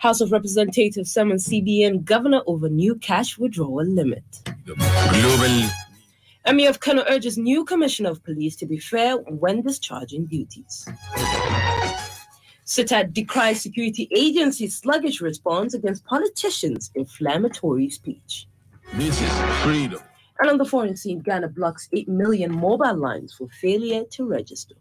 House of Representatives summons CBN governor over new cash withdrawal limit. Global. Emir of Kano urges new commissioner of police to be fair when discharging duties. CITAD decries security agency sluggish response against politicians' inflammatory speech. This is freedom. And on the foreign scene, Ghana blocks 8 million mobile lines for failure to register.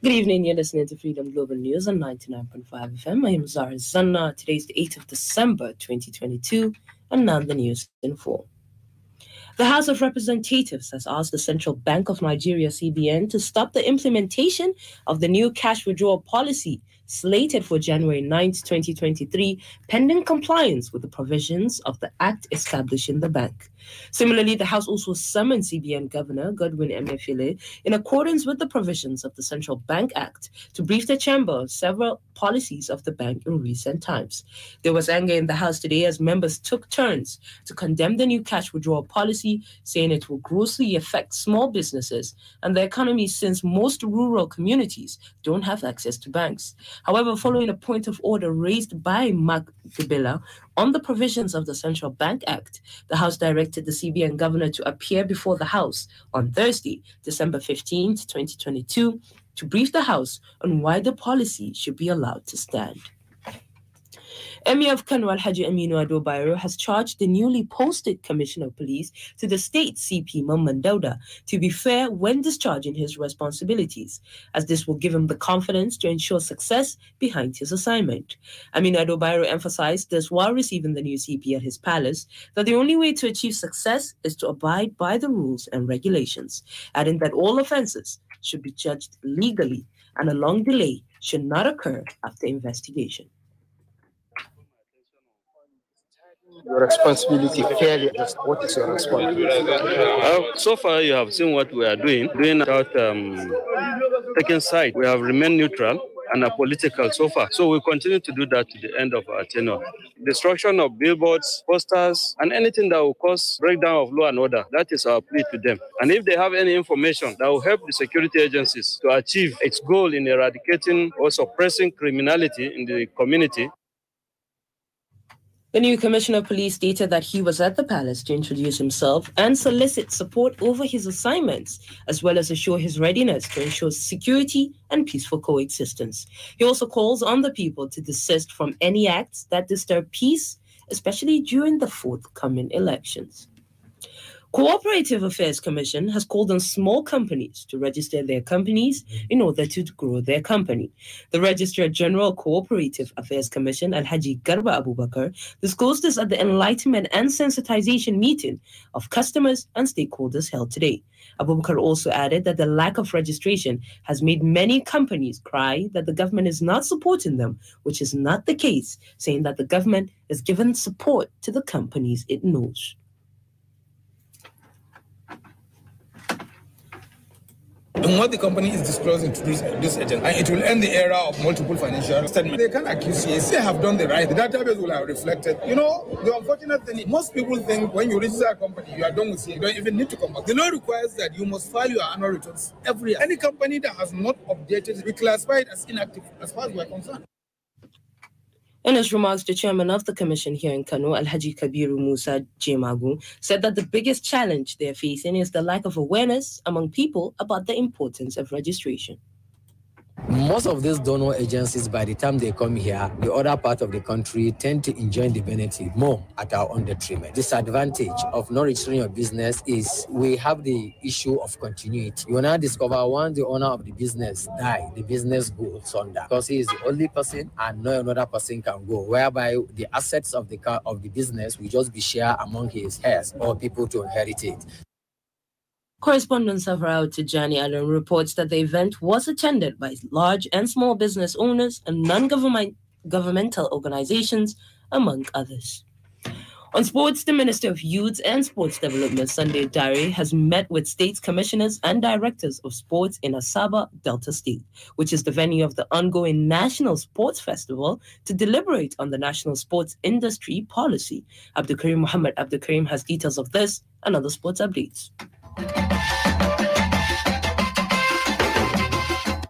Good evening, you're listening to Freedom Global News on 99.5 FM. I am Zara Zanna. Today is the 8th of December, 2022, and now the news in full. The House of Representatives has asked the Central Bank of Nigeria, CBN, to stop the implementation of the new cash withdrawal policy slated for January 9th, 2023, pending compliance with the provisions of the Act establishing the bank. Similarly, the House also summoned CBN Governor Godwin Emefiele in accordance with the provisions of the Central Bank Act to brief the chamber on several policies of the bank in recent times. There was anger in the House today as members took turns to condemn the new cash withdrawal policy, saying it will grossly affect small businesses and the economy since most rural communities don't have access to banks. However, following a point of order raised by Mark Debela on the provisions of the Central Bank Act, the House directed the CBN governor to appear before the House on Thursday, December 15th, 2022, to brief the House on why the policy should be allowed to stand. Emir of Kano Alhaji Aminu Ado Bayero has charged the newly posted Commissioner of Police to the state CP Mamman Dauda to be fair when discharging his responsibilities, as this will give him the confidence to ensure success behind his assignment. Aminu Ado Bayero emphasized this while receiving the new CP at his palace, that the only way to achieve success is to abide by the rules and regulations, adding that all offenses should be judged legally and a long delay should not occur after investigation. Your responsibility fairly. What is your responsibility? So far, you have seen what we are doing without taking side. We have remained neutral and apolitical so far. So we continue to do that to the end of our tenure. Destruction of billboards, posters, and anything that will cause breakdown of law and order, that is our plea to them. And if they have any information that will help the security agencies to achieve its goal in eradicating or suppressing criminality in the community. The new Commissioner of Police stated that he was at the palace to introduce himself and solicit support over his assignments, as well as assure his readiness to ensure security and peaceful coexistence. He also calls on the people to desist from any acts that disturb peace, especially during the forthcoming elections. Cooperative Affairs Commission has called on small companies to register their companies in order to grow their company. The Registrar General Cooperative Affairs Commission, Alhaji Garba Abubakar, disclosed this at the Enlightenment and Sensitization meeting of customers and stakeholders held today. Abubakar also added that the lack of registration has made many companies cry that the government is not supporting them, which is not the case, saying that the government is giving support to the companies it knows. And what the company is disclosing to this agent, and it will end the era of multiple financial statements. They can accuse you, they have done the right. The database will have reflected. You know, the unfortunate thing, most people think when you register a company, you are done with it. You don't even need to come back. The law requires that you must file your annual returns every year. Any company that has not updated, we classify it as inactive, as far as we are concerned. In his remarks, the chairman of the commission here in Kano, Alhaji Kabiru Musa Jemagu, said that the biggest challenge they're facing is the lack of awareness among people about the importance of registration. Most of these donor agencies, by the time they come here, the other part of the country tend to enjoy the benefit more at our own detriment. Disadvantage of not registering your business is we have the issue of continuity. You will now discover once the owner of the business dies, the business goes under because he is the only person and no another person can go, whereby the assets of the business will just be shared among his heirs or people to inherit it. Correspondent Safarao Tijani Allen reports that the event was attended by large and small business owners and non-governmental organizations, among others. On sports, the Minister of Youth and Sports Development, Sunday Dare, has met with state commissioners and directors of sports in Asaba, Delta State, which is the venue of the ongoing National Sports Festival, to deliberate on the national sports industry policy. Muhammad Abdul Karim has details of this and other sports updates.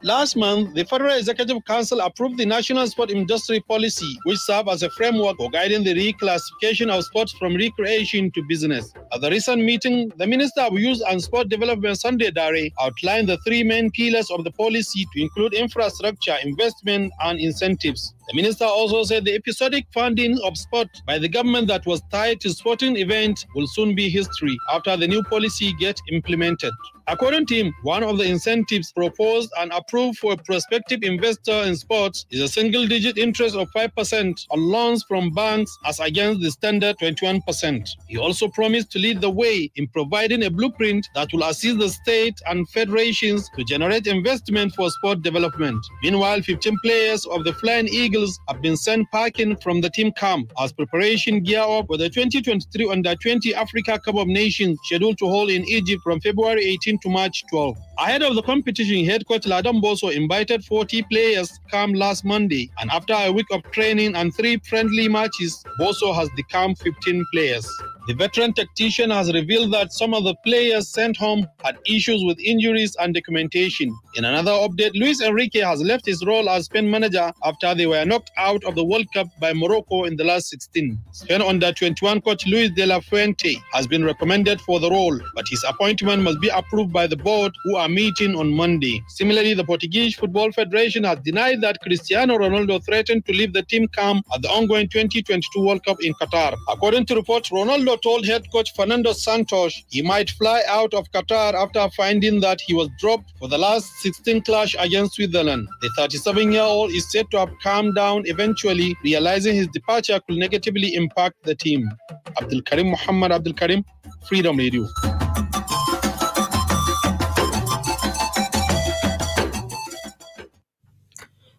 Last month, the Federal Executive Council approved the National Sport Industry Policy, which serves as a framework for guiding the reclassification of sports from recreation to business. At the recent meeting, the Minister of Youth and Sport Development, Sunday Dare, outlined the three main pillars of the policy to include infrastructure, investment, and incentives. The minister also said the episodic funding of sport by the government that was tied to sporting events will soon be history after the new policy gets implemented. According to him, one of the incentives proposed and approved for a prospective investor in sports is a single-digit interest of 5% on loans from banks as against the standard 21%. He also promised to lead the way in providing a blueprint that will assist the state and federations to generate investment for sport development. Meanwhile, 15 players of the Flying Eagles have been sent packing from the team camp as preparation gear up for the 2023 Under-20 Africa Cup of Nations scheduled to hold in Egypt from February 18 to March 12. Ahead of the competition, head coach Ladan Boso invited 40 players camp last Monday, and after a week of training and 3 friendly matches, Boso has decamped 15 players. The veteran tactician has revealed that some of the players sent home had issues with injuries and documentation. In another update, Luis Enrique has left his role as Spain manager after they were knocked out of the World Cup by Morocco in the last 16. Spain Under-21 coach Luis de la Fuente has been recommended for the role, but his appointment must be approved by the board, who are meeting on Monday. Similarly, the Portuguese Football Federation has denied that Cristiano Ronaldo threatened to leave the team camp at the ongoing 2022 World Cup in Qatar. According to reports, Ronaldo told head coach Fernando Santos he might fly out of Qatar after finding that he was dropped for the last 16 clash against Switzerland. The 37-year-old is said to have calmed down eventually, realizing his departure could negatively impact the team. Abdul Karim Muhammad Abdul Karim, Freedom Radio.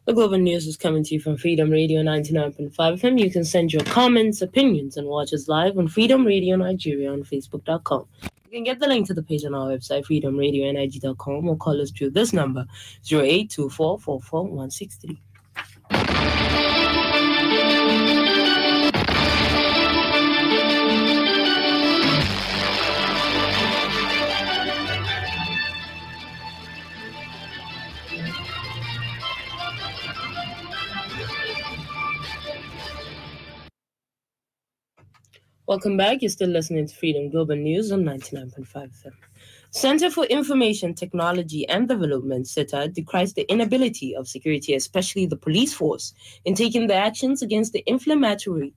The Global News is coming to you from Freedom Radio 99.5 FM. You can send your comments, opinions, and watch us live on Freedom Radio Nigeria on Facebook.com. You can get the link to the page on our website, freedomradionig.com, or call us through this number, 0824 44163. Welcome back. You're still listening to Freedom Global News on 99.5 FM. Center for Information Technology and Development, CITAD, decries the inability of security, especially the police force, in taking the actions against the inflammatory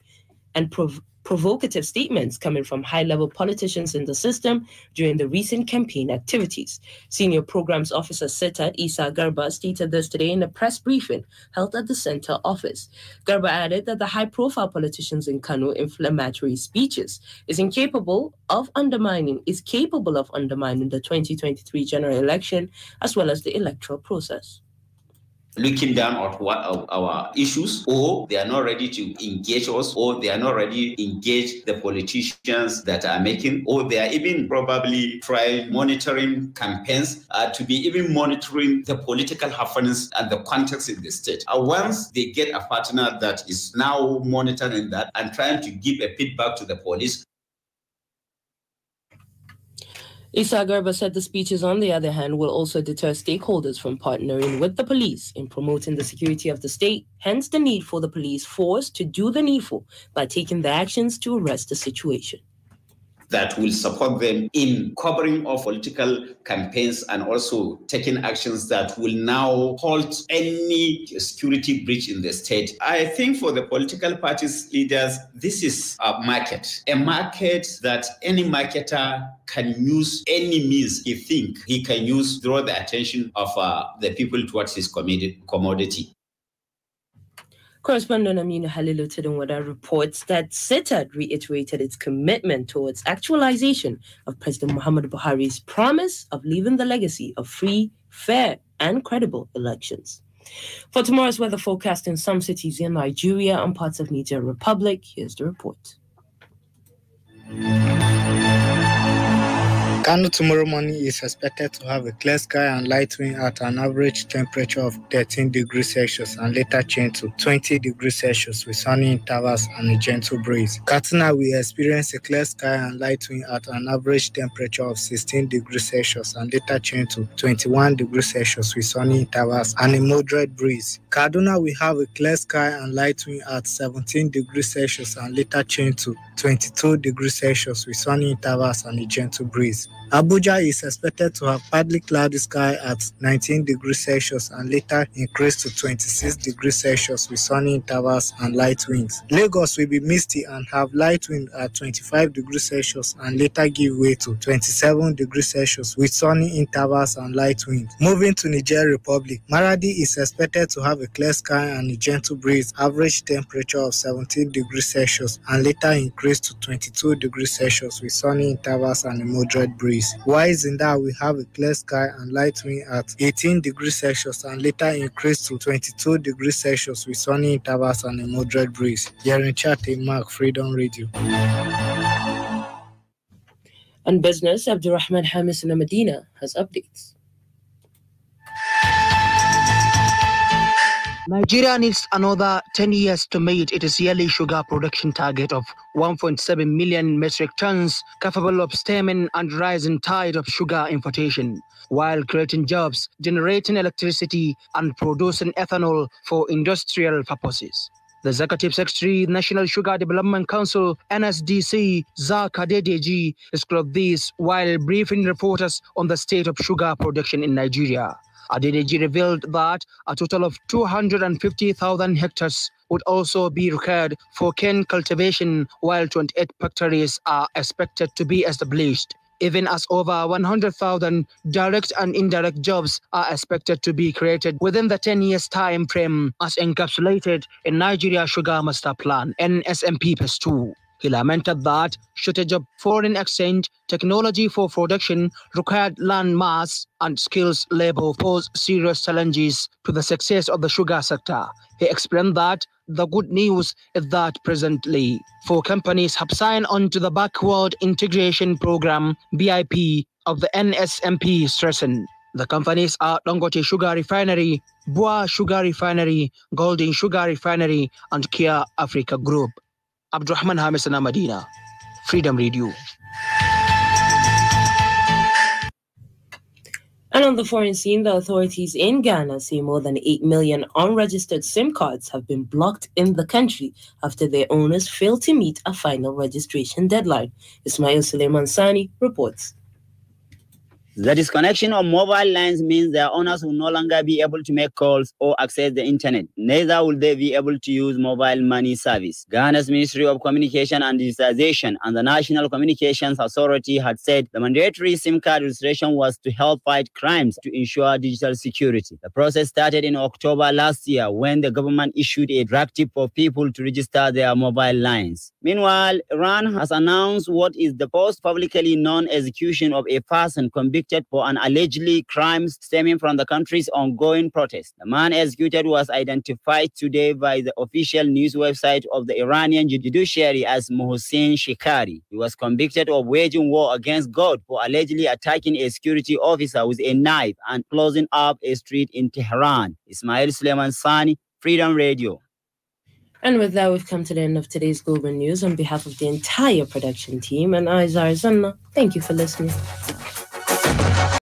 and provocative statements coming from high-level politicians in the system during the recent campaign activities. Senior Programs Officer CITAD, Isa Garba, stated this today in a press briefing held at the center office. Garba added that the high-profile politicians in Kano inflammatory speeches is capable of undermining the 2023 general election as well as the electoral process. Looking down at what our issues, or they are not ready to engage us, or they are not ready to engage the politicians that are making, or they are even probably trying monitoring campaigns to be even monitoring the political happenings and the context in the state. Once they get a partner that is now monitoring that and trying to give a feedback to the police. Isa Garba said the speeches, on the other hand, will also deter stakeholders from partnering with the police in promoting the security of the state, hence the need for the police force to do the needful by taking the actions to arrest the situation. That will support them in covering of political campaigns and also taking actions that will now halt any security breach in the state. I think for the political parties leaders, this is a market that any marketer can use any means he think he can use to draw the attention of the people towards his commodity. Correspondent Amina Halilu Tidunwada reports that CITAD reiterated its commitment towards actualization of President Muhammadu Buhari's promise of leaving the legacy of free, fair, and credible elections. For tomorrow's weather forecast in some cities in Nigeria and parts of Niger Republic, here's the report. Kano tomorrow morning is expected to have a clear sky and light wind at an average temperature of 13 degrees Celsius and later change to 20 degrees Celsius with sunny intervals and a gentle breeze. Katsina will experience a clear sky and light wind at an average temperature of 16 degrees Celsius and later change to 21 degrees Celsius with sunny intervals and a moderate breeze. Kaduna will have a clear sky and light wind at 17 degrees Celsius and later change to 22 degrees Celsius with sunny intervals and a gentle breeze. Abuja is expected to have partly cloudy sky at 19 degrees Celsius and later increase to 26 degrees Celsius with sunny intervals and light winds. Lagos will be misty and have light wind at 25 degrees Celsius and later give way to 27 degrees Celsius with sunny intervals and light winds. Moving to Niger Republic, Maradi is expected to have a clear sky and a gentle breeze, average temperature of 17 degrees Celsius and later increase to 22 degrees Celsius with sunny intervals and a moderate breeze. While Zinda will have a clear sky and light wind at 18 degrees Celsius and later increase to 22 degrees Celsius with sunny intervals and a moderate breeze. Yerin Chate, Mark, Freedom Radio. On business, Abdurrahman Hamis in Medina has updates. Nigeria needs another 10 years to meet its yearly sugar production target of 1.7 million metric tons, capable of stemming and rising tide of sugar importation, while creating jobs, generating electricity, and producing ethanol for industrial purposes. The Executive Secretary, National Sugar Development Council, NSDC, Zaka Dedeji, disclosed this while briefing reporters on the state of sugar production in Nigeria. Adedeji revealed that a total of 250,000 hectares would also be required for cane cultivation, while 28 factories are expected to be established, even as over 100,000 direct and indirect jobs are expected to be created within the 10 years time frame as encapsulated in Nigeria Sugar Master Plan, NSMP Phase 2. He lamented that shortage of foreign exchange, technology for production, required land mass, and skills labor pose serious challenges to the success of the sugar sector. He explained that the good news is that presently, 4 companies have signed on to the Backward Integration Program, BIP, of the NSMP, stressing. The companies are Dangote Sugar Refinery, Bua Sugar Refinery, Golden Sugar Refinery, and Kia Africa Group. Abdurrahman Hamis in Medina, Freedom Radio. And on the foreign scene, the authorities in Ghana say more than 8 million unregistered SIM cards have been blocked in the country after their owners failed to meet a final registration deadline. Ismail Suleiman Sani reports. The disconnection of mobile lines means their owners will no longer be able to make calls or access the internet. Neither will they be able to use mobile money service. Ghana's Ministry of Communication and Digitization and the National Communications Authority had said the mandatory SIM card registration was to help fight crimes to ensure digital security. The process started in October last year when the government issued a directive for people to register their mobile lines. Meanwhile, Iran has announced what is the first publicly known execution of a person convicted for an allegedly crimes stemming from the country's ongoing protest. The man executed was identified today by the official news website of the Iranian judiciary as Mohsen Shekari. He was convicted of waging war against God for allegedly attacking a security officer with a knife and closing up a street in Tehran. Ismail Suleiman Sani, Freedom Radio. And with that, we've come to the end of today's Global News. On behalf of the entire production team and I, Zara Zanna, thank you for listening.